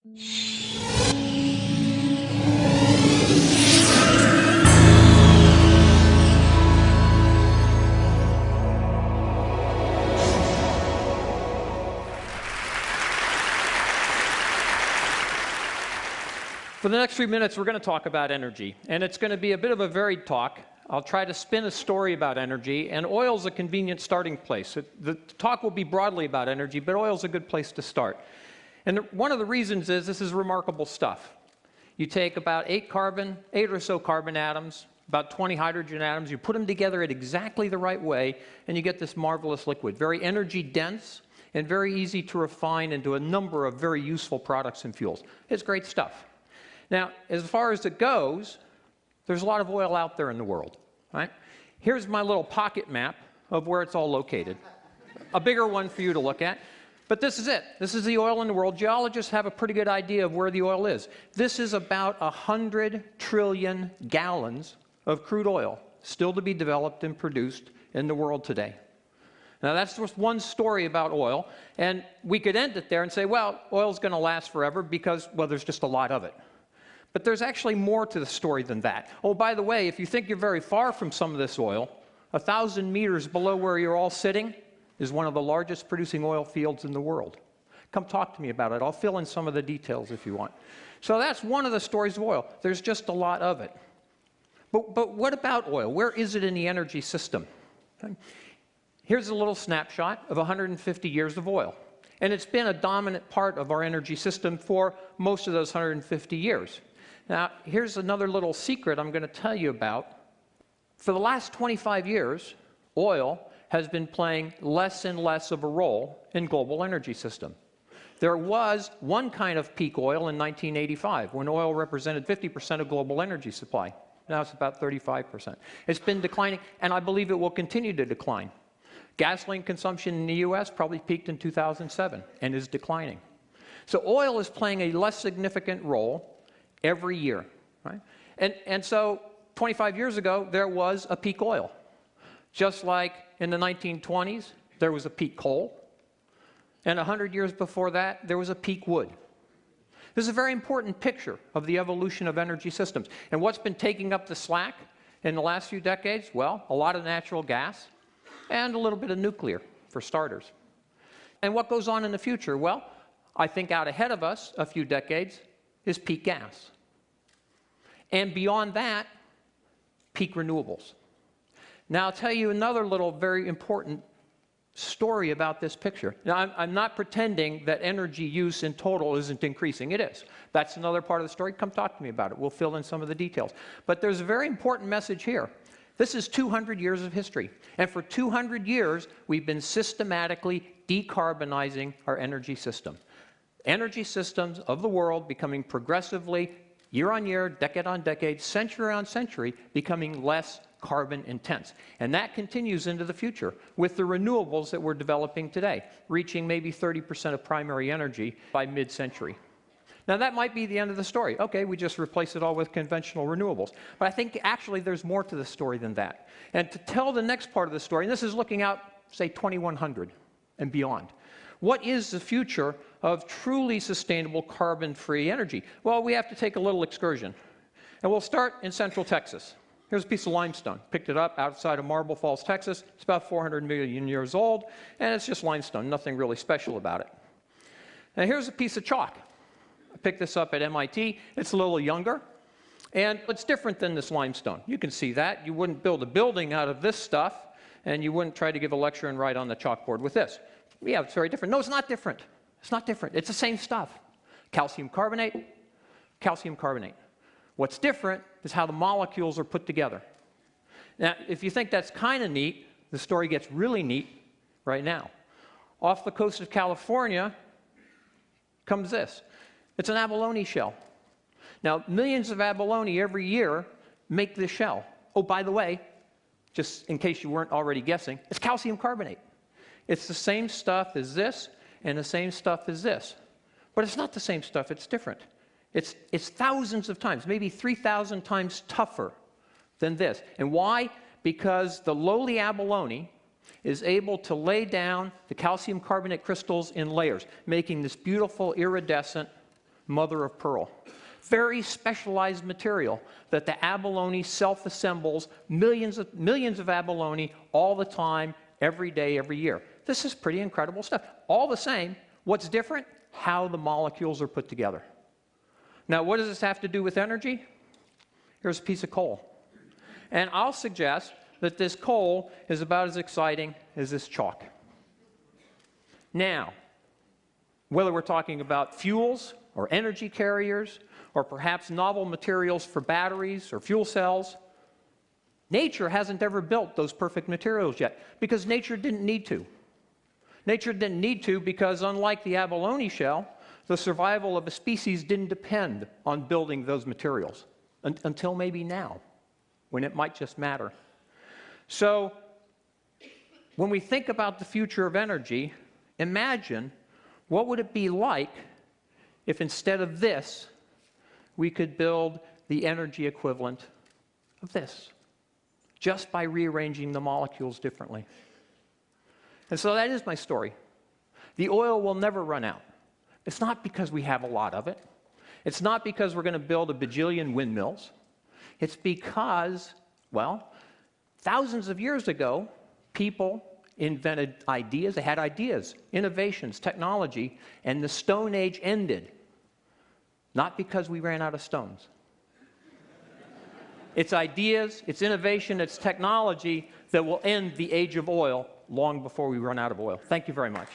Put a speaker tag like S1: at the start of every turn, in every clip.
S1: For the next few minutes, we're going to talk about energy, and it's going to be a bit of a varied talk. I'll try to spin a story about energy, and oil's a convenient starting place. The talk will be broadly about energy, but oil's a good place to start. And one of the reasons is this is remarkable stuff. You take about 8 or so carbon atoms, about 20 hydrogen atoms, you put them together at exactly the right way, and you get this marvelous liquid. Very energy dense and very easy to refine into a number of very useful products and fuels. It's great stuff. Now, as far as it goes, there's a lot of oil out there in the world, right? Here's my little pocket map of where it's all located. A bigger one for you to look at. But this is it. This is the oil in the world. Geologists have a pretty good idea of where the oil is. This is about 100 trillion gallons of crude oil still to be developed and produced in the world today. Now, that's just one story about oil. And we could end it there and say, well, oil's going to last forever because, well, there's just a lot of it. But there's actually more to the story than that. Oh, by the way, if you think you're very far from some of this oil, 1,000 meters below where you're all sitting is one of the largest producing oil fields in the world. Come talk to me about it. I'll fill in some of the details if you want. So that's one of the stories of oil. There's just a lot of it. But what about oil? Where is it in the energy system? Here's a little snapshot of 150 years of oil. And it's been a dominant part of our energy system for most of those 150 years. Now, here's another little secret I'm going to tell you about. For the last 25 years, oil has been playing less and less of a role in global energy system. There was one kind of peak oil in 1985, when oil represented 50% of global energy supply. Now it's about 35%. It's been declining, and I believe it will continue to decline. Gasoline consumption in the US probably peaked in 2007 and is declining. So oil is playing a less significant role every year, right? And so 25 years ago, there was a peak oil. Just like in the 1920s, there was a peak coal. And 100 years before that, there was a peak wood. This is a very important picture of the evolution of energy systems. And what's been taking up the slack in the last few decades? Well, a lot of natural gas and a little bit of nuclear, for starters. And what goes on in the future? Well, I think out ahead of us a few decades is peak gas. And beyond that, peak renewables. Now, I'll tell you another little very important story about this picture. Now, I'm not pretending that energy use in total isn't increasing. It is. That's another part of the story. Come talk to me about it. We'll fill in some of the details. But there's a very important message here. This is 200 years of history. And for 200 years, we've been systematically decarbonizing our energy system. Energy systems of the world becoming progressively, year on year, decade on decade, century on century, becoming less carbon intense. And that continues into the future with the renewables that we're developing today, reaching maybe 30% of primary energy by mid-century. Now, that might be the end of the story. Okay, we just replace it all with conventional renewables. But I think actually there's more to the story than that. And to tell the next part of the story, and this is looking out, say, 2100 and beyond. What is the future of truly sustainable carbon-free energy? Well, we have to take a little excursion. And we'll start in Central Texas. Here's a piece of limestone. Picked it up outside of Marble Falls, Texas. It's about 400 million years old, and it's just limestone, nothing really special about it. Now, here's a piece of chalk. I picked this up at MIT. It's a little younger, and it's different than this limestone. You can see that. You wouldn't build a building out of this stuff, and you wouldn't try to give a lecture and write on the chalkboard with this. Yeah, it's very different. No, it's not different. It's not different. It's the same stuff. Calcium carbonate, calcium carbonate. What's different is how the molecules are put together. Now, if you think that's kind of neat, the story gets really neat right now. Off the coast of California comes this. It's an abalone shell. Now, millions of abalone every year make this shell. Oh, by the way, just in case you weren't already guessing, it's calcium carbonate. It's the same stuff as this and the same stuff as this. But it's not the same stuff, it's different. It's thousands of times, maybe 3,000 times tougher than this. And why? Because the lowly abalone is able to lay down the calcium carbonate crystals in layers, making this beautiful iridescent mother of pearl. Very specialized material that the abalone self-assembles, millions of abalone all the time, every day, every year. This is pretty incredible stuff. All the same, what's different? How the molecules are put together. Now, what does this have to do with energy? Here's a piece of coal. And I'll suggest that this coal is about as exciting as this chalk. Now, whether we're talking about fuels or energy carriers or perhaps novel materials for batteries or fuel cells, nature hasn't ever built those perfect materials yet because nature didn't need to. Nature didn't need to because, unlike the abalone shell, the survival of a species didn't depend on building those materials until maybe now, when it might just matter. So, when we think about the future of energy, imagine what would it be like if instead of this, we could build the energy equivalent of this, just by rearranging the molecules differently. And so that is my story. The oil will never run out. It's not because we have a lot of it. It's not because we're going to build a bajillion windmills. It's because, well, thousands of years ago, people invented ideas. They had ideas, innovations, technology, and the Stone Age ended. Not because we ran out of stones. It's ideas, it's innovation, it's technology that will end the age of oil long before we run out of oil. Thank you very much.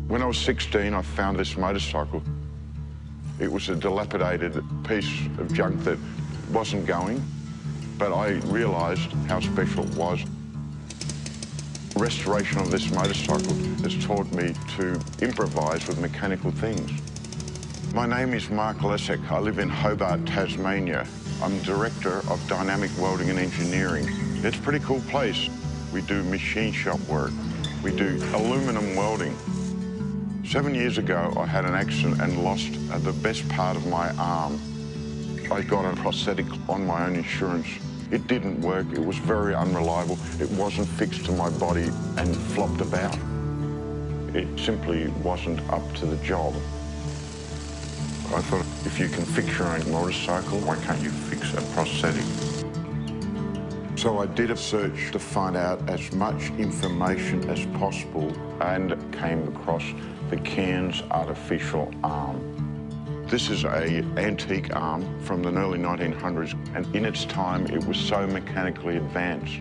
S2: When I was 16, I found this motorcycle. It was a dilapidated piece of junk that wasn't going, but I realised how special it was. Restoration of this motorcycle has taught me to improvise with mechanical things. My name is Mark Lessek. I live in Hobart, Tasmania. I'm Director of Dynamic Welding and Engineering. It's a pretty cool place. We do machine shop work. We do aluminium welding. 7 years ago, I had an accident and lost the best part of my arm. I got a prosthetic on my own insurance. It didn't work. It was very unreliable. It wasn't fixed to my body and flopped about. It simply wasn't up to the job. I thought, if you can fix your own motorcycle, why can't you fix a prosthetic? So I did a search to find out as much information as possible and came across the Cairns artificial arm. This is an antique arm from the early 1900s, and in its time, it was so mechanically advanced.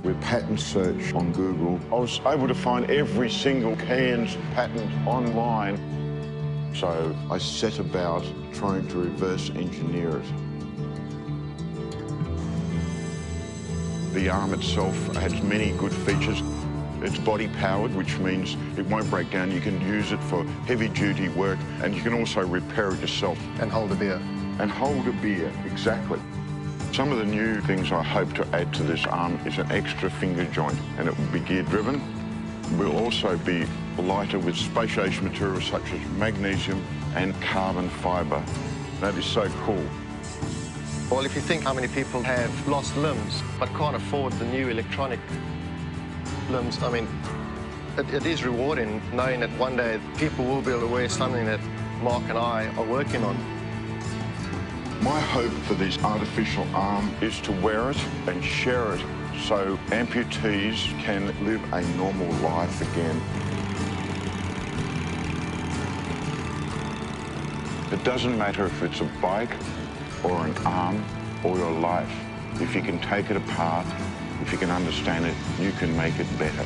S2: With patent search on Google, I was able to find every single Cairns patent online. So I set about trying to reverse engineer it. The arm itself has many good features. It's body-powered, which means it won't break down. You can use it for heavy-duty work, and you can also repair it yourself.
S3: And hold a beer.
S2: And hold a beer, exactly. Some of the new things I hope to add to this arm is an extra finger joint, and it will be gear-driven. Will also be lighter with space-age materials such as magnesium and carbon fibre. That is so cool.
S3: Well, if you think how many people have lost limbs but can't afford the new electronic limbs, I mean, it is rewarding knowing that one day people will be able to wear something that Mark and I are working on.
S2: My hope for this artificial arm is to wear it and share it so amputees can live a normal life again. It doesn't matter if it's a bike or an arm or your life. If you can take it apart, if you can understand it, you can make it better.